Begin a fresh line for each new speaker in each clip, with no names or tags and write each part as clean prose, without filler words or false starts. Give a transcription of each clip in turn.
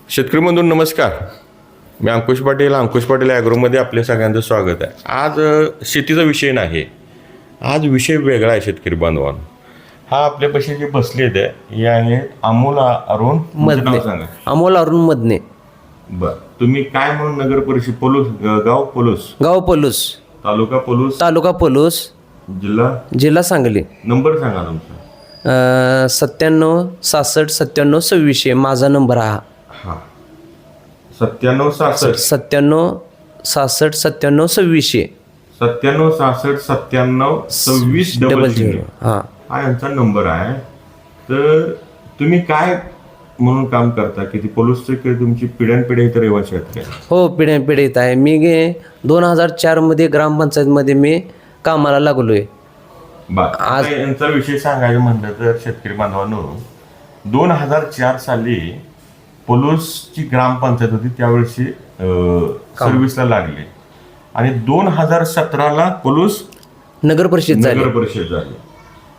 शेतकरी बंधू नमस्कार. मी अंकुश पाटील ॲग्रोमध्ये आपल्या सगळ्यांचं स्वागत आहे. आज शेतीचा विषय नाही, आज विषय वेगळा आहे. शेतकरी बांधवांनो, हा आपल्यापाशी जे बसलेत आहे हे आहेत अमोल अरुण
मदने.
सांगा.
अमोल अरुण मदने.
बर, तुम्ही काय म्हणून नगर परिषद पोलूस, गाव पोलूस,
तालुका पोलूस, जिल्हा सांगली.
नंबर सांगा तुमचा.
97 67 97 26 माझा नंबर हा.
हा 97 66
97 67 97 26
97 66 97 26 00
हा.
हा यांचा नंबर आहे. तर तुम्ही काय म्हणून काम करता की ती पोलीसचे तुमची पिढ्यानपिढ्या इथे रहिवासी आहेत काय?
हो, पिढीत आहे. मी 2004 मध्ये ग्रामपंचायतमध्ये मी कामाला लागलोय.
आज यांचा विषय सांगायचं म्हटलं तर शेतकरी बांधवांनो, 2004 साली पोलूसची ग्रामपंचायत होती, त्यावेळेस सर्व्हिसला लागले आणि 2017ला पोलूस
नगर परिषद
झाली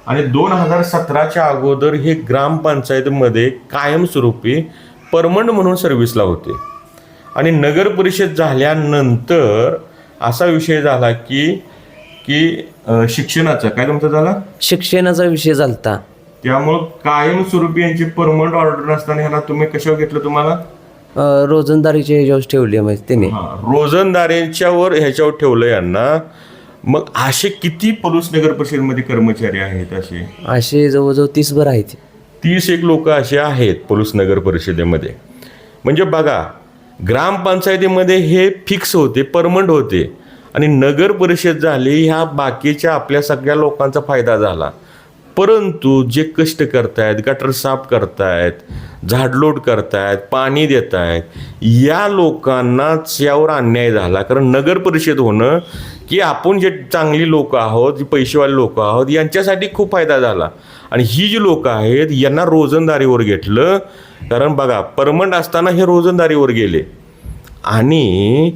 आणि 2017च्या अगोदर हे ग्रामपंचायतीमध्ये कायमस्वरूपी परमनंट म्हणून सर्व्हिसला होते. आणि नगर परिषद झाल्यानंतर असा विषय झाला की शिक्षणाचा काय तुमचा झाला,
शिक्षणाचा विषय झालता.
त्यामुळं कायमस्वरूपी यांची परमनंट ऑर्डर नसताना ह्याला तुम्ही कशावर घेतलं? तुम्हाला
रोजंदारीच्या ह्याच्यावर ठेवली माहिती त्याने.
रोजंदारीच्यावर ह्याच्यावर ठेवलं यांना. मग असे किती पोलीस नगर परिषदेमध्ये कर्मचारी आहेत?
असे जवळजवळ 30 भर आहेत.
31 लोक असे आहेत पोलीस नगर परिषदेमध्ये. म्हणजे बघा, ग्रामपंचायतीमध्ये हे फिक्स होते, परमनंट होते आणि नगर परिषद झाली, ह्या बाकीच्या आपल्या सगळ्या लोकांचा फायदा झाला. परंतु जे कष्ट करतायत, गटर साफ करतायत, झाडलोट करतायत, पाणी देत आहेत, या लोकांनाच यावर अन्याय झाला. कारण नगर परिषद होणं की आपण जे चांगली लोक आहोत, जे पैसेवाले लोक आहोत, यांच्यासाठी खूप फायदा झाला. आणि ही जी लोक आहेत यांना रोजंदारीवर घेतलं. कारण बघा, परमनंट असताना हे रोजंदारीवर गेले आणि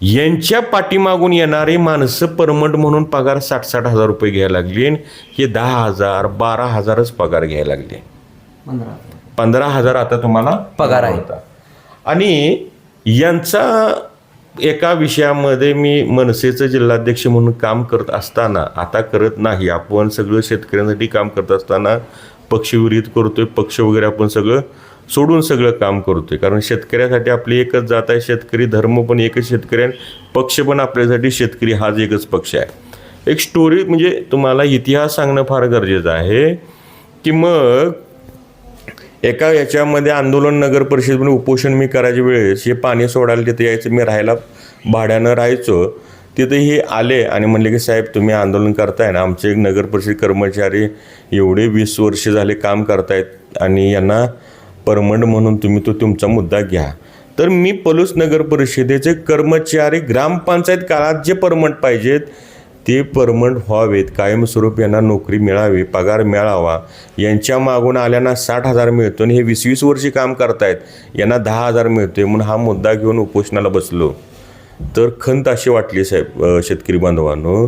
यांच्या पाठीमागून येणारी माणसं परमनंट म्हणून पगार 60-60 हजार रुपये घ्यायला लागली. हे 10,000 12,000च पगार घ्यायला लागले. 15,000 आता तुम्हाला
पगार आहे.
आणि यांचा एका विषयामध्ये मी मनसेचं जिल्हाध्यक्ष म्हणून काम करत असताना, आता करत नाही, आपण सगळं शेतकऱ्यांसाठी काम करत असताना पक्षविरहित करतोय, पक्ष वगैरे आपण सगळं सोडून सगळं काम करतोय. कारण शेतकऱ्यासाठी आपली एकच जात आहे, शेतकरी धर्म पण एकच, शेतकरी पक्ष पण आपल्यासाठी शेतकरी हाच एकच पक्ष आहे. एक स्टोरी म्हणजे तुम्हाला इतिहास सांगणं फार गरजेचं आहे की मग एका याच्यामध्ये आंदोलन नगर परिषदेमध्ये उपोषण मी करायच्या वेळेस हे पाणी सोडायला तिथे यायचं, मी राहायला भाड्यानं राहायचो. तिथे हे आले आणि म्हणले की साहेब तुम्ही आंदोलन करताय ना, आमचे एक नगर परिषद कर्मचारी एवढे 20 वर्ष झाले काम करतायत आणि यांना परमनंट म्हणून तुम्ही तो तुमचा मुद्दा घ्या. तर मी पोलीस नगर परिषदेचे कर्मचारी ग्रामपंचायत काळात जे परमनंट पाहिजेत ते परमनंट व्हावेत, कायमस्वरूपी यांना नोकरी मिळावी, पगार मिळावा. यांच्या मागून आल्यांना 60,000 मिळतो आणि हे 20-20 वर्षी काम करतायत, यांना 10,000 मिळतोय. म्हणून हा मुद्दा घेऊन उपोषणाला बसलो. तर खंत अशी वाटली साहेब, शेतकरी बांधवांनो,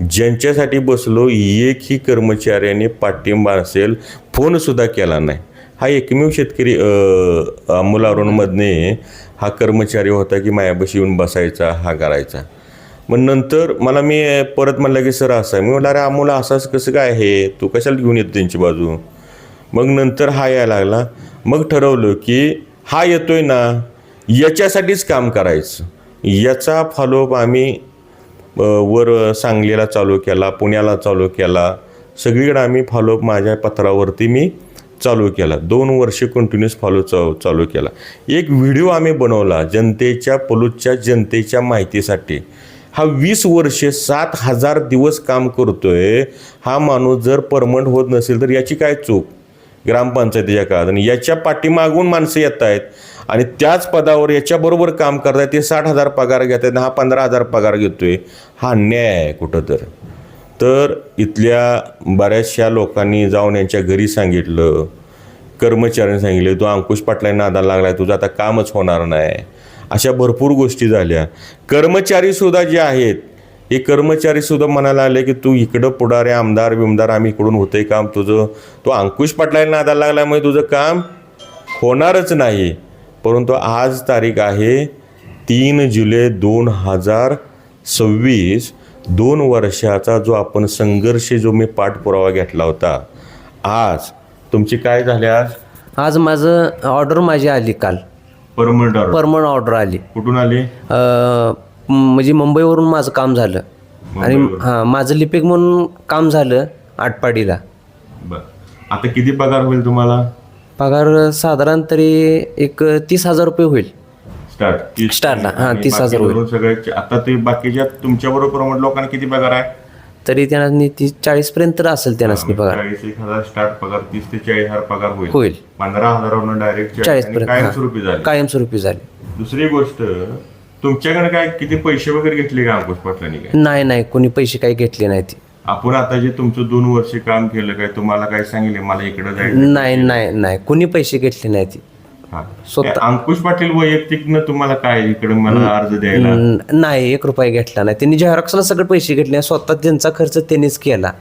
ज्यांच्यासाठी बसलो एकही कर्मचाऱ्याने पाठिंबा असेल फोनसुद्धा केला नाही. हा एकमेव शेतकरी अमोल अरुण मदने हा कर्मचारी होता की मायापाशी येऊन बसायचा, हा करायचा. मग नंतर मला मी परत म्हणलं की सर असं आहे. मी म्हटलं अरे अमोल असं कसं काय आहे, तू कशाला घेऊन येतो त्यांची बाजू? मग नंतर हा यायला लागला. मग ठरवलं की हा येतोय ना, याच्यासाठीच काम करायचं. याचा फॉलोअप आम्ही वर सांगलीला चालू केला, पुण्याला चालू केला, सगळीकडे आम्ही फॉलोअप माझ्या पत्रावरती मी चालू केला. 2 वर्ष कंटिन्यूस चालू केला. एक व्हिडिओ आम्ही बनवला पोलूसच्या जनतेच्या माहितीसाठी. हा 20 वर्षे 7,000 दिवस काम करतोय. हा माणूस जर परमनंट होत नसेल तर याची काय चूक ग्रामपंचायतीच्या काळात? आणि याच्या पाठीमागून माणसं येत आहेत आणि त्याच पदावर याच्याबरोबर काम करतायत, ते 60,000 पगार घेत आहेत, हा 15,000 पगार घेतोय. हा अन्याय आहे कुठं तर इथल्या बऱ्याचशा लोकांनी जाऊन यांच्या घरी सांगितलं, कर्मचाऱ्यांनी सांगितलं तू अंकुश पाटलांना नादाला लागलाय, तुझं आता कामच होणार नाही. अशा भरपूर गोष्टी झाल्या. कर्मचारीसुद्धा जे आहेत हे कर्मचारीसुद्धा म्हणायला आले की तू इकडं पुढारे आमदार बिमदार आम्ही इकडून होतंय काम तुझं, तो अंकुश पाटलांना नादाला लागल्यामुळे तुझं काम होणारच नाही. परंतु आज तारीख आहे 3 जुलै 2026. 2 वर्षाचा जो आपण संघर्ष जो मी पाठपुरावा घेतला होता, आज तुमची काय झाली?
आज माझं ऑर्डर माझी आली काल,
परमनंट
परमनंट ऑर्डर आली.
कुठून आली?
म्हणजे मुंबईवरून माझं काम झालं आणि हां माझं लिपिक म्हणून काम झालं आटपाडीला.
बर, आता किती पगार होईल तुम्हाला?
पगार साधारण तरी एक 30,000 रुपये होईल स्टार्टला. हां 30,000 होईल.
सगळे आता ते बाकीच्या तुमच्याबरोबर लोकांना किती पगार आहे?
तरी त्यांना 40पर्यंत तर असेल त्यांना पगार.
40,000 स्टार्ट पगार, 30 ते 40,000 पगार
होईल.
15,000 डायरेक्ट 40 कायमस्वरूपी झाली.
कायमस्वरूपी झाली.
दुसरी गोष्ट, तुमच्याकडे काय किती पैसे वगैरे घेतले का अंकुश पाटलांनी? काय
नाही कोणी पैसे काही घेतले नाहीत.
आपण आता जे तुमचं 2 वर्ष काम केलं, काय तुम्हाला काय सांगितले मला इकडे जायचं?
नाही कोणी पैसे घेतले नाहीत.
स्वतः अंकुश पाटील वैयक्तिक न तुम्हाला काय इकडे मला अर्ज द्यायला?
नाही 1 रुपया घेतला नाही. त्यांनी झेरॉक्सला सगळे पैसे घेतले, स्वतः त्यांचा खर्च त्यांनीच केला.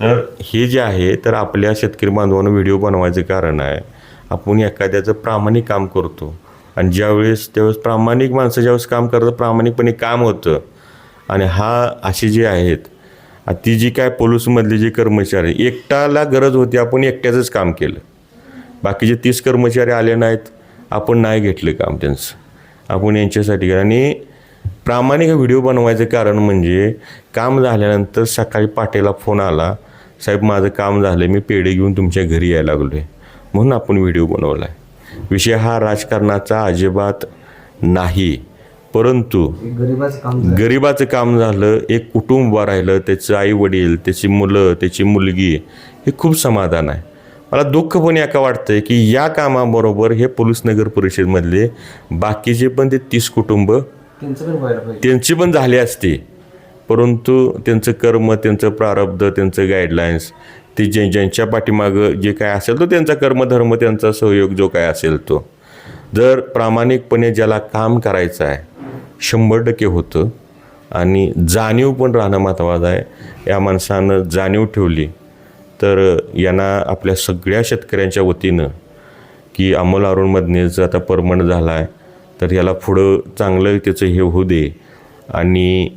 तर हे जे आहे, तर आपल्या शेतकरी बांधवांना व्हिडिओ बनवायचं कारण आहे, आपण एखाद्याचं प्रामाणिक काम करतो आणि त्यावेळेस प्रामाणिक माणसं ज्यावेळेस काम करतं प्रामाणिकपणे काम होतं. आणि अशी जी आहेत, ती जी काय पोलीसमधली जी कर्मचारी, एकटाला गरज होती आपण एकट्याचंच काम केलं, बाकीचे 30 कर्मचारी आले नाहीत, आपण नाही घेतलं काम त्यांचं, आपण यांच्यासाठी केलं. आणि प्रामाणिक व्हिडिओ बनवायचं कारण म्हणजे काम झाल्यानंतर सकाळी पाटेला फोन आला, साहेब माझं काम झालं, मी पेढे घेऊन तुमच्या घरी यायला लागलो आहे, म्हणून आपण व्हिडिओ बनवला आहे. विषय हा राजकारणाचा अजिबात नाही, परंतु गरिबाचं काम झालं, एक कुटुंब राहिलं, त्याचं आई वडील, त्याची मुलं, त्याची मुलगी, हे खूप समाधान आहे. मला दुःख पण याका वाटतंय की या कामाबरोबर हे पोलीस नगर परिषदमधले बाकीचे पण ते 30 कुटुंब त्यांची पण झाले असते, परंतु त्यांचं कर्म, त्यांचं प्रारब्ध, त्यांचं गाईडलाईन्स, ते ज्यांच्या पाठीमागं जे काय असेल तो त्यांचा कर्मधर्म, त्यांचा सहयोग जो काय असेल तो, जर प्रामाणिकपणे ज्याला काम करायचं आहे 100% होतं. आणि जाणीव पण राहणं महत्त्वाचं आहे. या माणसानं जाणीव ठेवली तर यांना आपल्या सगळ्या शेतकऱ्यांच्या वतीनं की अमोल अरुण मदनेच आता परमनंट झाला आहे, तर याला पुढं चांगलं त्याचं हे होऊ दे आणि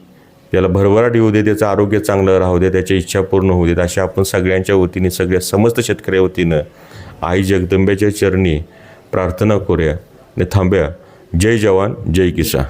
त्याला भरभराट येऊ दे, त्याचं आरोग्य चांगलं राहू दे, त्याच्या इच्छा पूर्ण होऊ देत, अशा आपण सगळ्यांच्या वतीने, सगळ्या समस्त शेतकऱ्या वतीनं आई जगदंबेच्या चरणी प्रार्थना करूया आणि थांब्या. जय जवान जय किसान.